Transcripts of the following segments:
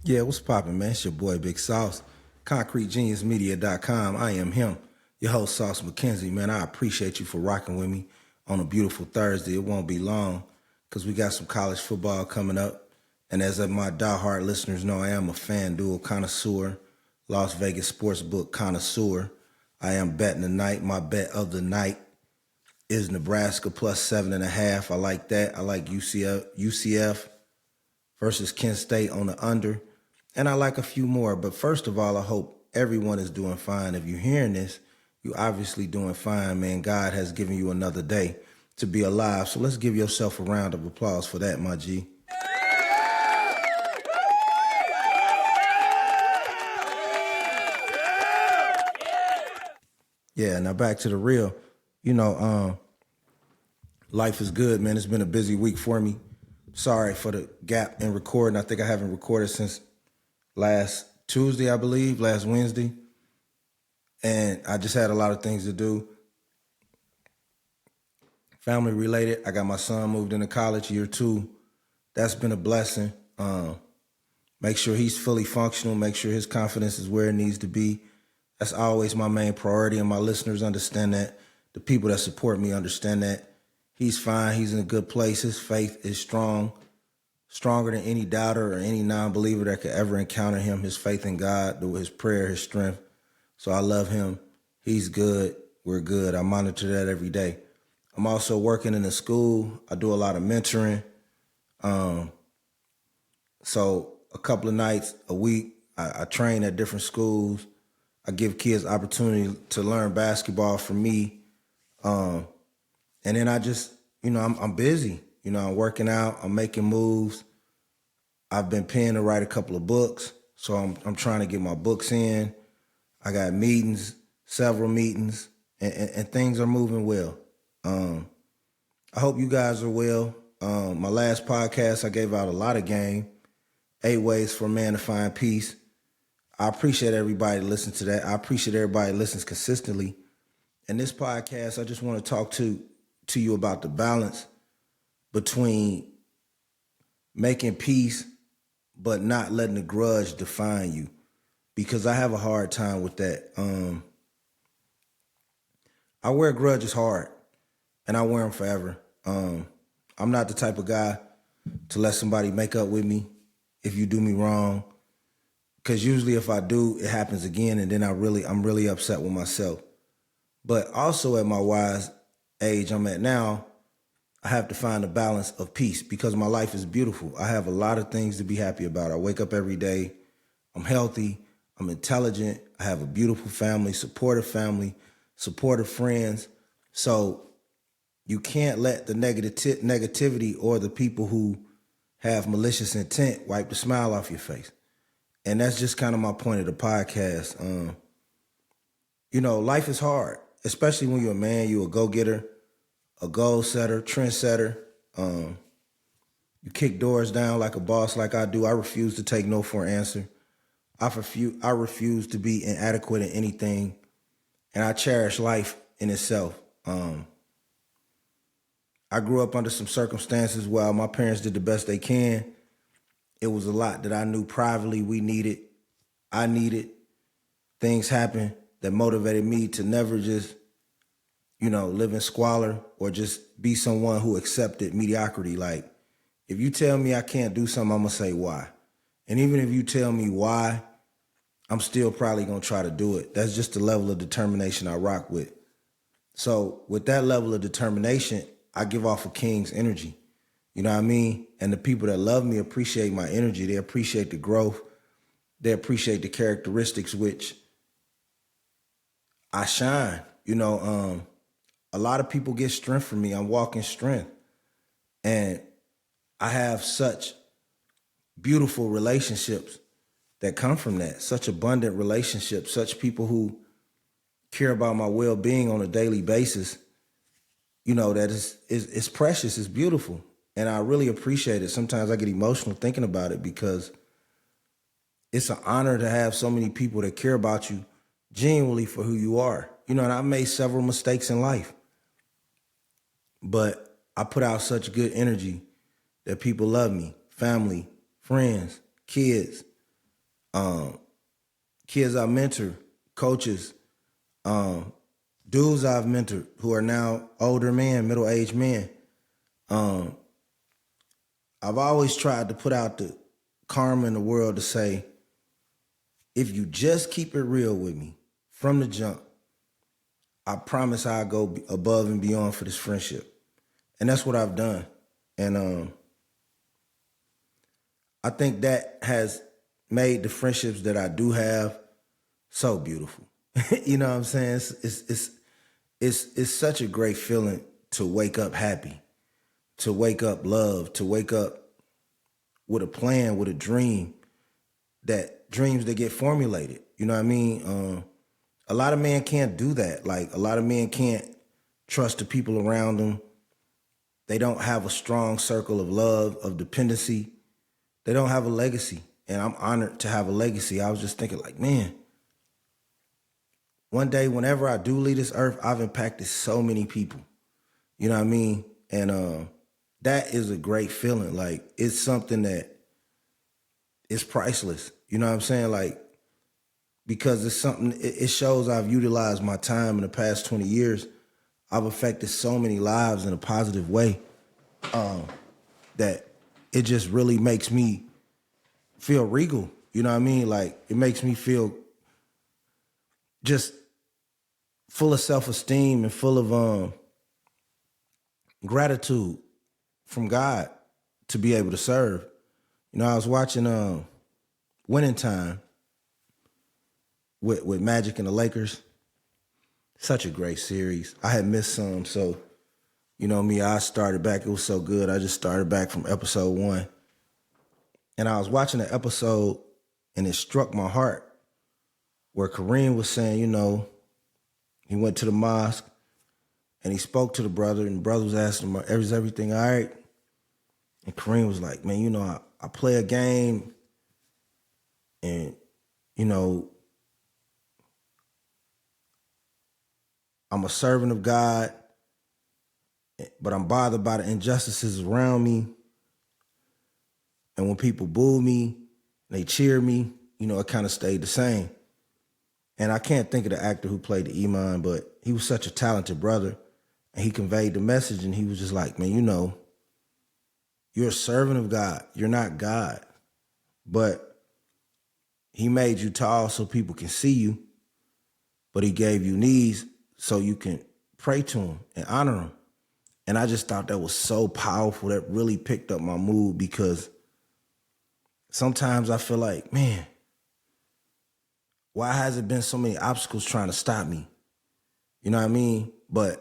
Yeah, what's poppin', man? It's your boy Big Sauce, ConcreteGeniusMedia.com. I am him, your host, Sauce McKenzie. Man, I appreciate you for rocking with me on a beautiful Thursday. It won't be long because we got some college football coming up. And as my diehard listeners know, I am a FanDuel connoisseur, Las Vegas sportsbook connoisseur. I am betting tonight. My bet of the night is Nebraska plus 7.5. I like that. I like UCF versus Kent State on the under. And I like a few more. But first of all, I hope everyone is doing fine. If you're hearing this, you're obviously doing fine, man. God has given you another day to be alive. So let's give yourself a round of applause for that, my G. Yeah, now back to the real. Life is good, man. It's been a busy week for me. Sorry for the gap in recording. I think I haven't recorded since last Tuesday, I believe, last Wednesday. And I just had a lot of things to do. Family related. I got my son moved into college year 2. That's been a blessing. Make sure he's fully functional. Make sure his confidence is where it needs to be. That's always my main priority, and my listeners understand that. The people that support me understand that. He's fine. He's in a good place. His faith is strong, stronger than any doubter or any non-believer that could ever encounter him. His faith in God, his prayer, his strength. So I love him. He's good. We're good. I monitor that every day. I'm also working in a school. I do a lot of mentoring. So a couple of nights a week, I train at different schools. I give kids opportunity to learn basketball from me. And then I just, I'm busy. I'm working out. I'm making moves. I've been paying to write a couple of books. So I'm trying to get my books in. I got meetings, several meetings, and things are moving well. I hope you guys are well. My last podcast, I gave out a lot of game, 8 ways for a man to find peace. I appreciate everybody that listens to that. I appreciate everybody that listens consistently. In this podcast, I just want to talk to you about the balance between making peace but not letting the grudge define you, because I have a hard time with that. I wear grudges hard, and I wear them forever. I'm not the type of guy to let somebody make up with me if you do me wrong, because usually if I do, it happens again, and then I'm really upset with myself. But also at my wise age I'm at now, I have to find a balance of peace because my life is beautiful. I have a lot of things to be happy about. I wake up every day. I'm healthy. I'm intelligent. I have a beautiful family, supportive friends. So you can't let the negativity or the people who have malicious intent wipe the smile off your face. And that's just kind of my point of the podcast. Life is hard, especially when you're a man, you're a go-getter, a goal setter, trendsetter. You kick doors down like a boss like I do. I refuse to take no for an answer. I refuse to be inadequate in anything. And I cherish life in itself. I grew up under some circumstances where my parents did the best they can. It was a lot that I knew privately we needed. I needed. Things happened that motivated me to never just, live in squalor or just be someone who accepted mediocrity. Like, if you tell me I can't do something, I'm going to say why. And even if you tell me why, I'm still probably going to try to do it. That's just the level of determination I rock with. So with that level of determination, I give off a king's energy. You know what I mean? And the people that love me appreciate my energy. They appreciate the growth. They appreciate the characteristics which I shine. A lot of people get strength from me. I'm walking strength. And I have such beautiful relationships that come from that, such abundant relationships, such people who care about my well-being on a daily basis, that is precious, it's beautiful. And I really appreciate it. Sometimes I get emotional thinking about it because it's an honor to have so many people that care about you genuinely for who you are. And I've made several mistakes in life, but I put out such good energy that people love me, family, friends, kids. Kids I mentor, coaches, dudes I've mentored who are now older men, middle-aged men. I've always tried to put out the karma in the world to say, if you just keep it real with me from the jump, I promise I'll go above and beyond for this friendship. And that's what I've done. And I think that has made the friendships that I do have so beautiful. You know what I'm saying? It's such a great feeling to wake up happy, to wake up loved, to wake up with a plan, with a dream, that dreams that get formulated. You know what I mean? A lot of men can't do that. Like, a lot of men can't trust the people around them. They don't have a strong circle of love, of dependency. They don't have a legacy. And I'm honored to have a legacy. I was just thinking, like, man, one day, whenever I do leave this earth, I've impacted so many people. You know what I mean? And that is a great feeling. Like, it's something that is priceless. You know what I'm saying? Like, because it's something, it shows I've utilized my time in the past 20 years. I've affected so many lives in a positive way that it just really makes me feel regal. You know what I mean? Like, it makes me feel just full of self-esteem and full of gratitude from God to be able to serve. You know, I was watching Winning Time with Magic and the Lakers. Such a great series. I had missed some, so you know me, I started back. It was so good. I just started back from episode 1. And I was watching the episode and it struck my heart where Kareem was saying, you know, he went to the mosque and he spoke to the brother, and the brother was asking him, is everything all right? And Kareem was like, man, you know, I play a game and, you know, I'm a servant of God, but I'm bothered by the injustices around me. And when people boo me, they cheer me, you know, it kind of stayed the same. And I can't think of the actor who played the Iman, but he was such a talented brother. And he conveyed the message, and he was just like, man, you know, you're a servant of God. You're not God. But he made you tall so people can see you. But he gave you knees so you can pray to him and honor him. And I just thought that was so powerful. That really picked up my mood, because sometimes I feel like, man, why has it been so many obstacles trying to stop me? You know what I mean? But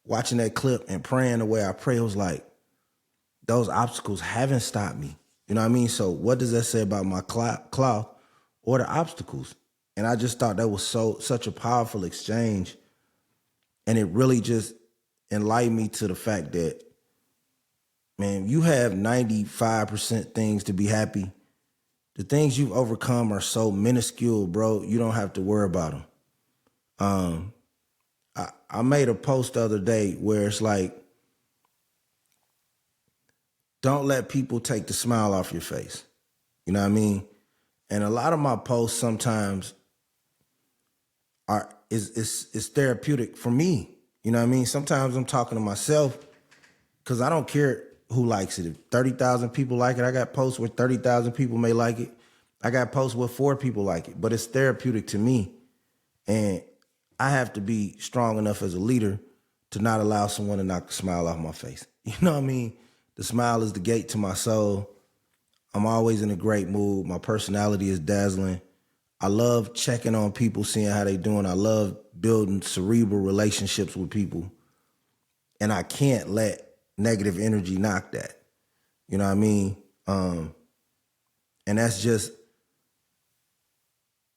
watching that clip and praying the way I pray, it was like, those obstacles haven't stopped me. You know what I mean? So what does that say about my cloth or the obstacles? And I just thought that was such a powerful exchange. And it really just enlightened me to the fact that, man, you have 95% things to be happy. The things you've overcome are so minuscule, bro. You don't have to worry about them. I made a post the other day where it's like, don't let people take the smile off your face. You know what I mean? And a lot of my posts sometimes is therapeutic for me. You know what I mean? Sometimes I'm talking to myself because I don't care who likes it. If 30,000 people like it, I got posts where 30,000 people may like it. I got posts where 4 people like it, but it's therapeutic to me. And I have to be strong enough as a leader to not allow someone to knock the smile off my face. You know what I mean? The smile is the gate to my soul. I'm always in a great mood. My personality is dazzling. I love checking on people, seeing how they doing. I love building cerebral relationships with people. And I can't let negative energy knock that. You know what I mean? And that's just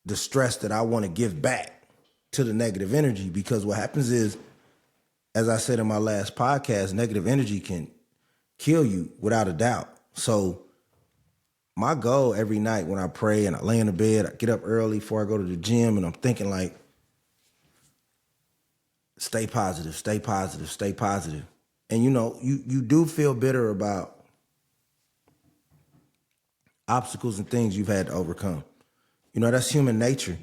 the stress that I want to give back to the negative energy, because what happens is, as I said in my last podcast, negative energy can kill you without a doubt. So my goal every night when I pray and I lay in the bed, I get up early before I go to the gym, and I'm thinking like, stay positive, stay positive, stay positive. And you know, you do feel bitter about obstacles and things you've had to overcome. You know, that's human nature.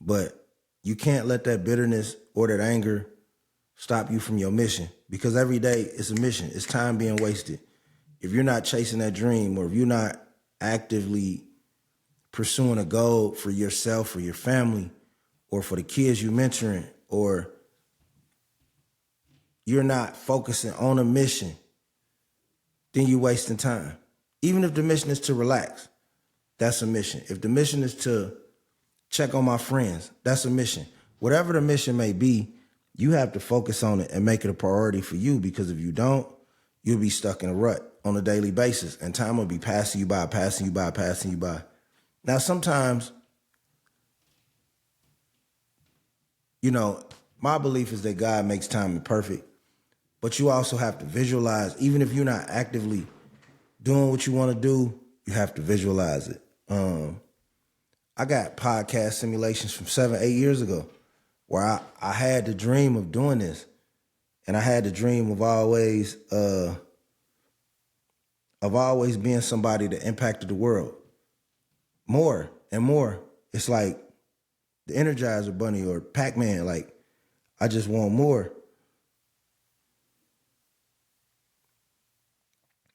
But you can't let that bitterness or that anger stop you from your mission, because every day it's a mission. It's time being wasted. If you're not chasing that dream, or if you're not actively pursuing a goal for yourself or your family or for the kids you're mentoring, or you're not focusing on a mission, then you're wasting time. Even if the mission is to relax, that's a mission. If the mission is to check on my friends, that's a mission. Whatever the mission may be, you have to focus on it and make it a priority for you, because if you don't, you'll be stuck in a rut on a daily basis, and time will be passing you by, passing you by, passing you by. Now, sometimes, you know, my belief is that God makes time imperfect, but you also have to visualize. Even if you're not actively doing what you want to do, you have to visualize it. I got podcast simulations from 7-8 years ago where I had the dream of doing this, and I had the dream of always being somebody that impacted the world more and more. It's like the Energizer Bunny or Pac-Man. Like, I just want more.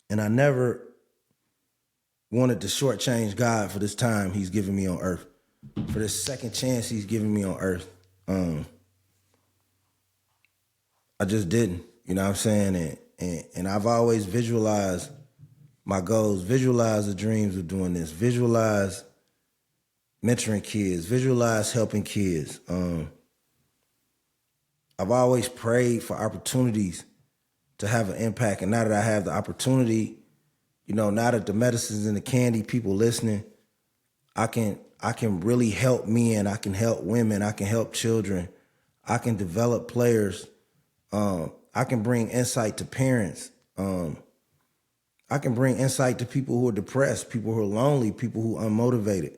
And I never wanted to shortchange God for this time he's given me on earth, for this second chance he's given me on earth. I just didn't, you know what I'm saying? And I've always visualized my goals, visualize the dreams of doing this, visualize mentoring kids, visualize helping kids. I've always prayed for opportunities to have an impact. And now that I have the opportunity, you know, now that the medicines and the candy, people listening, I can really help men. I can help women. I can help children. I can develop players. I can bring insight to parents. I can bring insight to people who are depressed, people who are lonely, people who are unmotivated.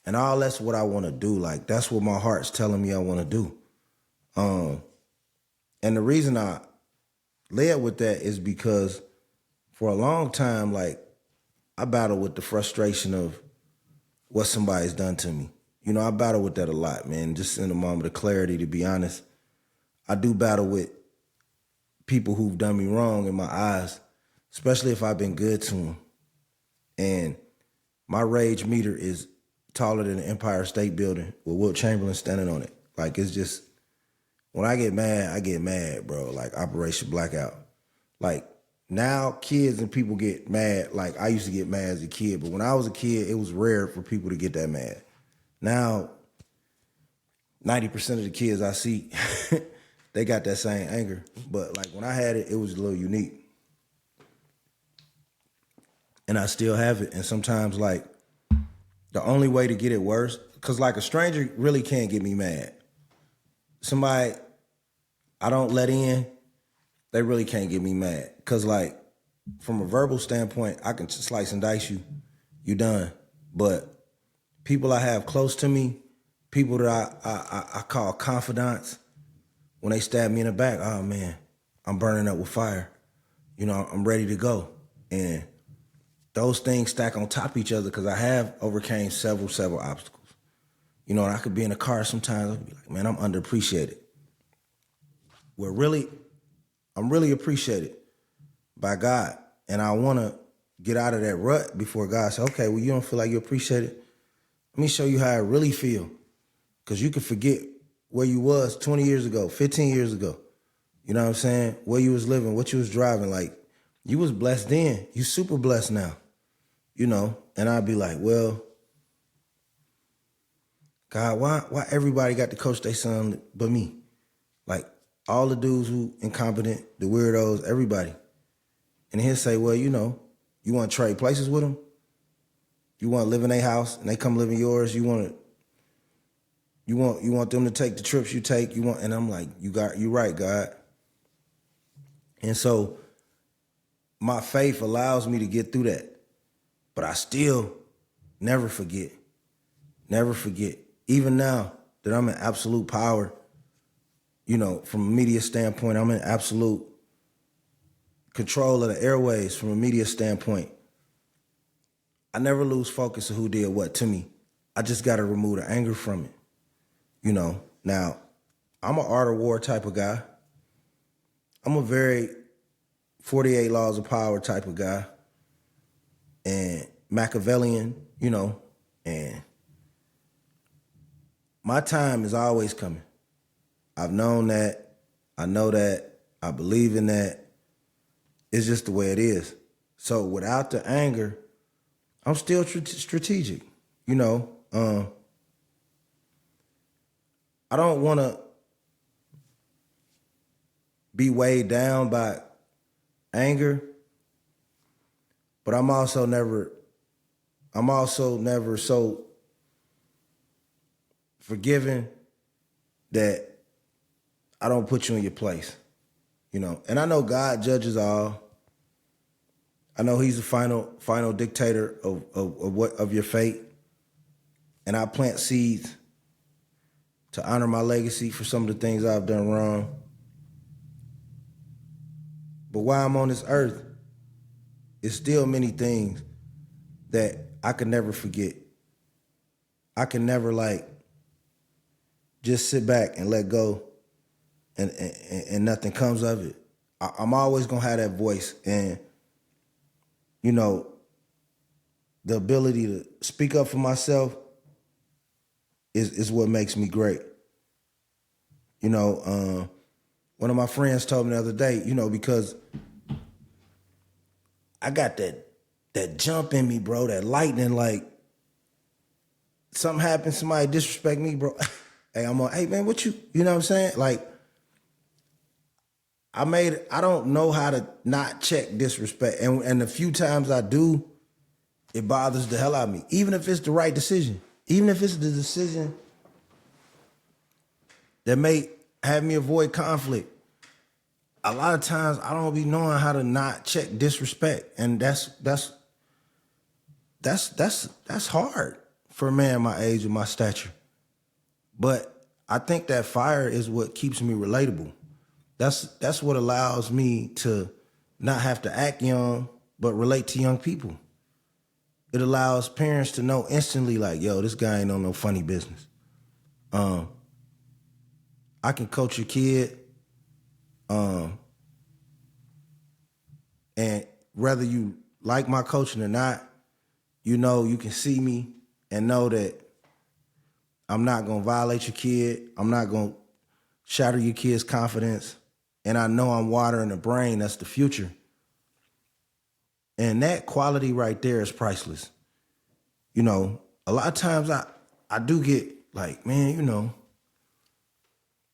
And all that's what I want to do. Like, that's what my heart's telling me I want to do. And the reason I led with that is because for a long time, like, I battled with the frustration of what somebody's done to me. You know, I battle with that a lot, man. Just in a moment of clarity, to be honest, I do battle with people who've done me wrong in my eyes, especially if I've been good to them. And my rage meter is taller than the Empire State Building with Wilt Chamberlain standing on it. Like, it's just, when I get mad, bro. Like, Operation Blackout. Like, now kids and people get mad. Like, I used to get mad as a kid, but when I was a kid, it was rare for people to get that mad. Now, 90% of the kids I see, they got that same anger. But like, when I had it, it was a little unique. And I still have it. And sometimes, like, the only way to get it worse, because like, a stranger really can't get me mad. Somebody I don't let in, they really can't get me mad. Because like, from a verbal standpoint, I can slice and dice you. You done. But people I have close to me, people that I call confidants, when they stab me in the back, oh man, I'm burning up with fire. You know, I'm ready to go. And those things stack on top of each other, because I have overcame several obstacles. You know, and I could be in a car sometimes, I'd be like, man, I'm underappreciated. Well, really, I'm really appreciated by God. And I want to get out of that rut before God says, okay, well, you don't feel like you're appreciated? Let me show you how I really feel. Because you can forget where you was 20 years ago, 15 years ago. You know what I'm saying? Where you was living, what you was driving. Like, you was blessed then. You super blessed now. You know? And I'd be like, well, God, why everybody got to coach their son but me? Like, all the dudes who incompetent, the weirdos, everybody. And he'll say, well, you know, you want to trade places with them? You want to live in their house and they come live in yours? You want them to take the trips you take? And I'm like, you right, God. And so my faith allows me to get through that. But I still never forget. Never forget. Even now that I'm in absolute power, you know, from a media standpoint, I'm in absolute control of the airways from a media standpoint. I never lose focus of who did what to me. I just got to remove the anger from it. You know, now I'm an art of war type of guy. I'm a very 48 laws of power type of guy and Machiavellian, you know, and my time is always coming. I've known that. I know that. I believe in that. It's just the way it is. So without the anger, I'm still strategic, you know. I don't want to be weighed down by anger, but I'm also never so forgiving that I don't put you in your place, you know. And I know God judges all. I know He's the final dictator of your fate. And I plant seeds to honor my legacy for some of the things I've done wrong. But while I'm on this earth, it's still many things that I could never forget. I can never just sit back and let go and nothing comes of it. I'm always gonna have that voice, and you know, the ability to speak up for myself is what makes me great. You know, one of my friends told me the other day, you know, because I got that jump in me, bro, that lightning, like something happens, somebody disrespect me, bro. Hey, hey man, what you know what I'm saying? Like, I don't know how to not check disrespect. And the few times I do, it bothers the hell out of me. Even if it's the right decision. Even if it's the decision that may have me avoid conflict. A lot of times I don't be knowing how to not check disrespect. And that's hard for a man my age and my stature. But I think that fire is what keeps me relatable. That's what allows me to not have to act young, but relate to young people. It allows parents to know instantly, like, yo, this guy ain't on no funny business. I can coach your kid, and whether you like my coaching or not, you know, you can see me and know that I'm not gonna violate your kid. I'm not gonna shatter your kid's confidence. And I know I'm watering the brain. That's the future. And that quality right there is priceless. You know, a lot of times I do get like, man, you know,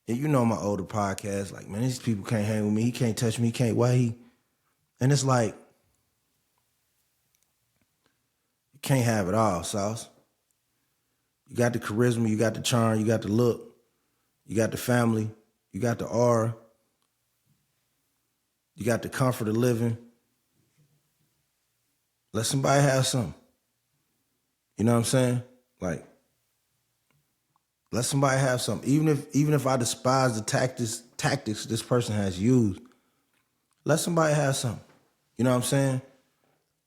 and you know my older podcast, like, man, these people can't hang with me. He can't touch me. He can't, why he? And it's like, you can't have it all, Sauce. You got the charisma, you got the charm, you got the look, you got the family, you got the aura, you got the comfort of living. Let somebody have something. You know what I'm saying? Like, let somebody have something. Even if I despise the tactics this person has used, let somebody have something. You know what I'm saying?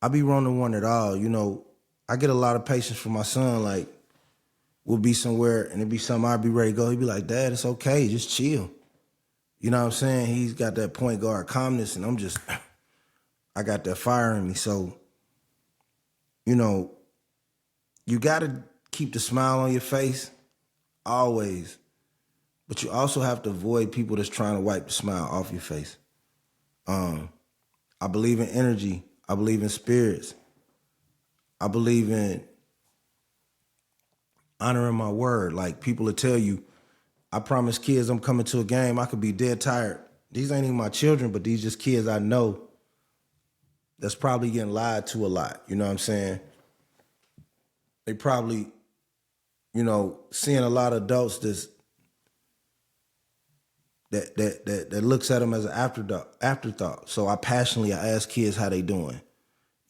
I be running one at all. You know, I get a lot of patience from my son. Like, we'll be somewhere and it'll be something I'll be ready to go. He'll be like, Dad, it's okay. Just chill. You know what I'm saying? He's got that point guard calmness, and I got that fire in me. So, you know, you got to keep the smile on your face always, but you also have to avoid people that's trying to wipe the smile off your face. I believe in energy. I believe in spirits. I believe in honoring my word. Like, people will tell you, I promise kids I'm coming to a game, I could be dead tired. These ain't even my children, but these just kids I know that's probably getting lied to a lot. You know what I'm saying? They probably, you know, seeing a lot of adults that looks at them as an afterthought. So I ask kids how they doing.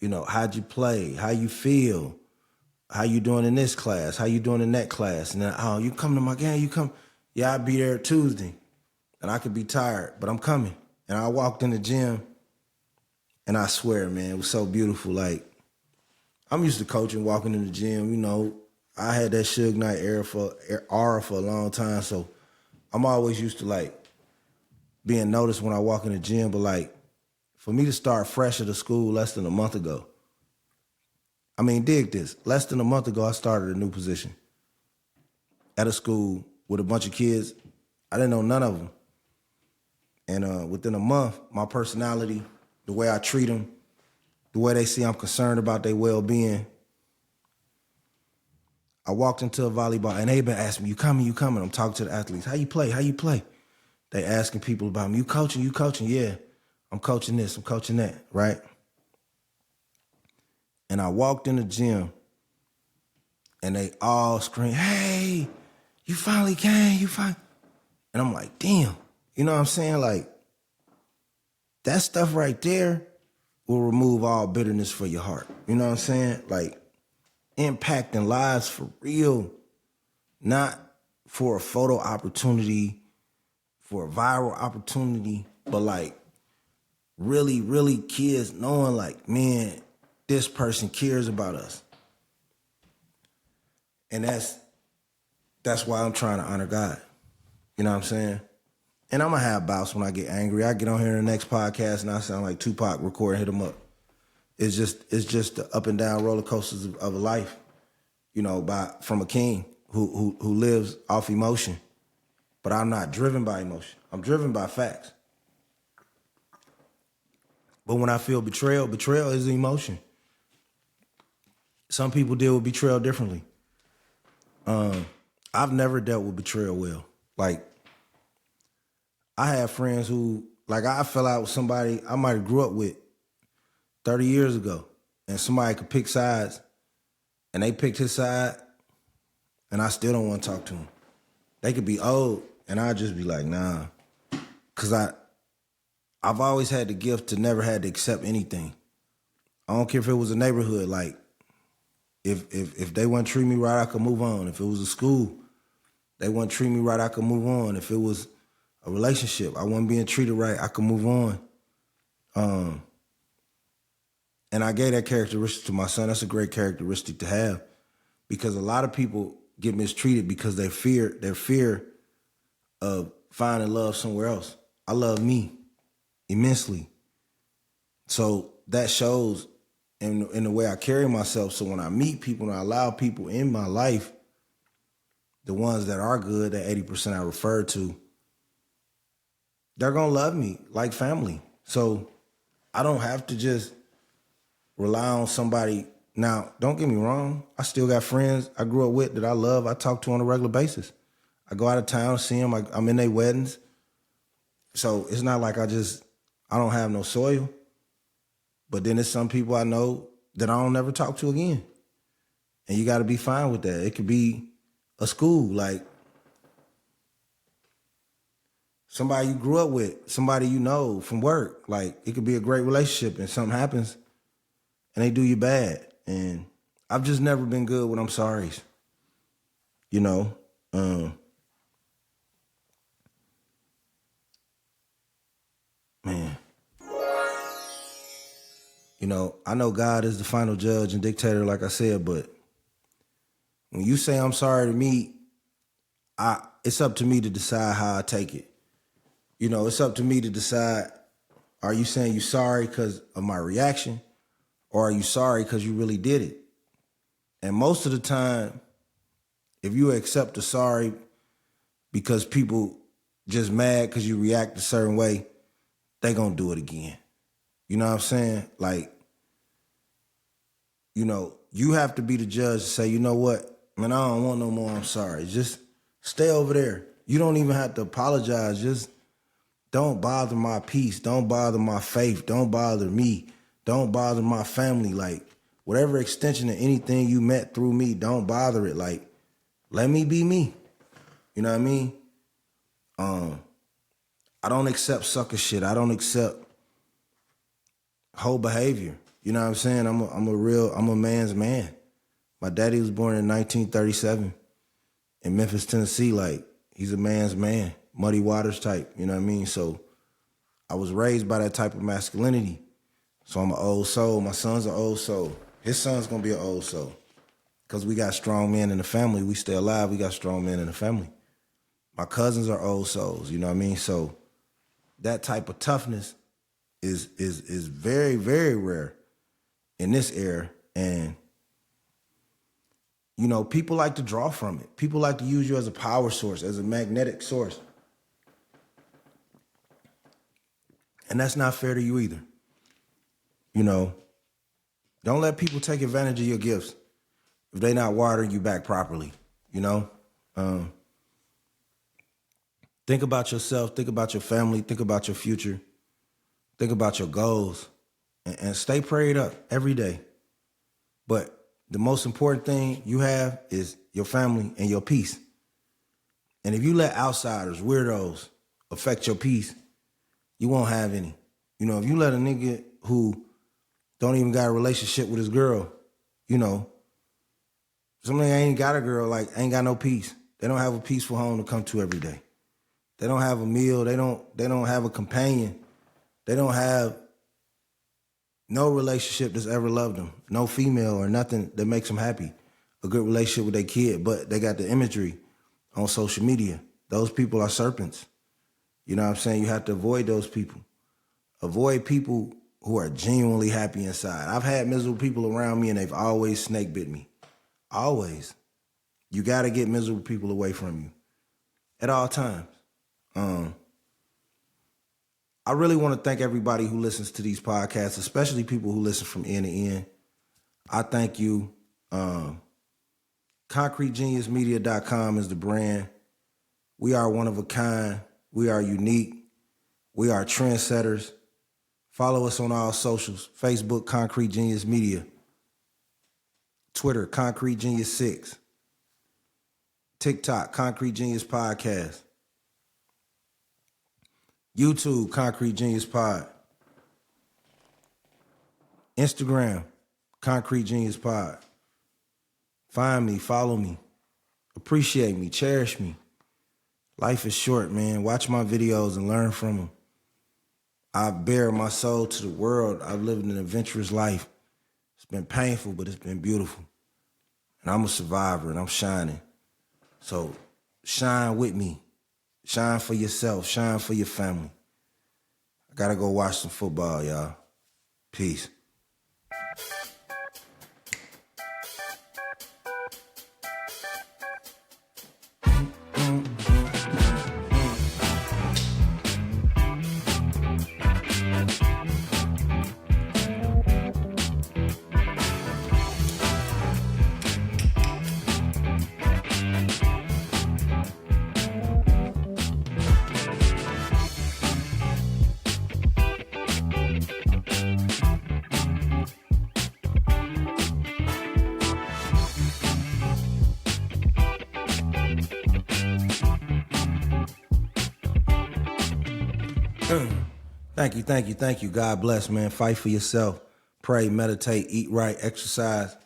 You know, how'd you play? How you feel? How you doing in this class? How you doing in that class? And then, oh, you come to my game? You come? Yeah, I'll be there Tuesday. And I could be tired, but I'm coming. And I walked in the gym, and I swear, man, it was so beautiful. Like, I'm used to coaching, walking in the gym, you know, I had that Suge Knight aura for a long time, so I'm always used to like being noticed when I walk in the gym. But like for me to start fresh at a school less than a month ago, I mean, dig this. Less than a month ago, I started a new position at a school with a bunch of kids. I didn't know none of them. And within a month, my personality, the way I treat them, the way they see I'm concerned about their well-being. I walked into a volleyball, and they've been asking me, you coming? I'm talking to the athletes. How you play? They asking people about me. You coaching? Yeah, I'm coaching this, I'm coaching that, right? And I walked in the gym, and they all scream, hey, you finally came, And I'm like, damn, you know what I'm saying? Like, that stuff right there will remove all bitterness for your heart. You know what I'm saying? Like, impacting lives for real, not for a photo opportunity, for a viral opportunity, but like really, really kids knowing like, man, this person cares about us. And that's why I'm trying to honor God. You know what I'm saying? And I'm gonna have bouts when I get angry. I get on here in the next podcast and I sound like Tupac recording Hit 'Em Up. It's just the up and down roller coasters of a life, you know, from a king who lives off emotion. But I'm not driven by emotion. I'm driven by facts. But when I feel betrayal is emotion. Some people deal with betrayal differently. I've never dealt with betrayal well. Like, I have friends who, like, I fell out with somebody I might have grew up with 30 years ago, and somebody could pick sides, and they picked his side, and I still don't want to talk to him. They could be old, and I'd just be like, nah. Because I've always had the gift to never had to accept anything. I don't care if it was a neighborhood. Like, if they wouldn't treat me right, I could move on. If it was a school, they wouldn't treat me right, I could move on. If it was a relationship, I wasn't being treated right, I could move on. And I gave that characteristic to my son. That's a great characteristic to have, because a lot of people get mistreated because their fear of finding love somewhere else. I love me immensely. So that shows in the way I carry myself. So when I meet people and I allow people in my life, the ones that are good, that 80% I refer to, they're going to love me like family. So I don't have to just rely on somebody. Now, don't get me wrong. I still got friends I grew up with that I love, I talk to on a regular basis. I go out of town, see them, I'm in their weddings. So it's not like I don't have no soil. But then there's some people I know that I don't never talk to again. And you got to be fine with that. It could be a school, like somebody you grew up with, somebody you know from work. Like, it could be a great relationship and something happens and they do you bad. And I've just never been good with I'm sorries. You know? Man. You know, I know God is the final judge and dictator, like I said, but when you say I'm sorry to me, it's up to me to decide how I take it. You know, it's up to me to decide, are you saying you sorry because of my reaction, or are you sorry because you really did it? And most of the time, if you accept a sorry because people just mad because you react a certain way, they gonna do it again. You know what I'm saying? Like, you know, you have to be the judge to say, you know what, man, I don't want no more I'm sorry. Just stay over there. You don't even have to apologize. Just don't bother my peace. Don't bother my faith. Don't bother me. Don't bother my family. Like, whatever extension of anything you met through me, don't bother it. Like, let me be me. You know what I mean? I don't accept sucker shit. I don't accept whole behavior. You know what I'm saying? I'm a man's man. My daddy was born in 1937 in Memphis, Tennessee. Like, he's a man's man, Muddy Waters type. You know what I mean? So I was raised by that type of masculinity. So I'm an old soul. My son's an old soul. His son's gonna be an old soul. because we got strong men in the family. We stay alive. We got strong men in the family. My cousins are old souls, you know what I mean? So that type of toughness is very, very rare in this era. And, you know, people like to draw from it. People like to use you as a power source, as a magnetic source. And that's not fair to you either. You know, don't let people take advantage of your gifts if they're not watering you back properly, you know? Think about yourself, think about your family, think about your future, think about your goals, and stay prayed up every day. But the most important thing you have is your family and your peace. And if you let outsiders, weirdos, affect your peace, you won't have any. You know, if you let a nigga who don't even got a relationship with his girl, you know, somebody ain't got a girl, like, ain't got no peace. They don't have a peaceful home to come to every day. They don't have a meal. They don't have a companion. They don't have no relationship that's ever loved them. No female or nothing that makes them happy. A good relationship with their kid, but they got the imagery on social media. Those people are serpents. You know what I'm saying? You have to avoid those people. Avoid people who are genuinely happy inside. I've had miserable people around me and they've always snake bit me. Always. You got to get miserable people away from you at all times. I really want to thank everybody who listens to these podcasts, especially people who listen from end to end. I thank you. ConcreteGeniusMedia.com is the brand. We are one of a kind. We are unique. We are trendsetters. Follow us on all socials. Facebook, Concrete Genius Media. Twitter, Concrete Genius 6. TikTok, Concrete Genius Podcast. YouTube, Concrete Genius Pod. Instagram, Concrete Genius Pod. Find me, follow me, appreciate me, cherish me. Life is short, man. Watch my videos and learn from them. I've bared my soul to the world. I've lived an adventurous life. It's been painful, but it's been beautiful. And I'm a survivor and I'm shining. So shine with me. Shine for yourself. Shine for your family. I gotta go watch some football, y'all. Peace. Thank you. God bless, man. Fight for yourself. Pray, meditate, eat right, exercise,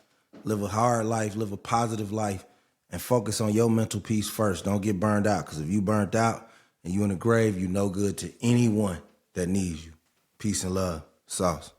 live a hard life, live a positive life, and focus on your mental peace first. Don't get burned out, because if you burned out and you in the grave, you no good to anyone that needs you. Peace and love. Sauce.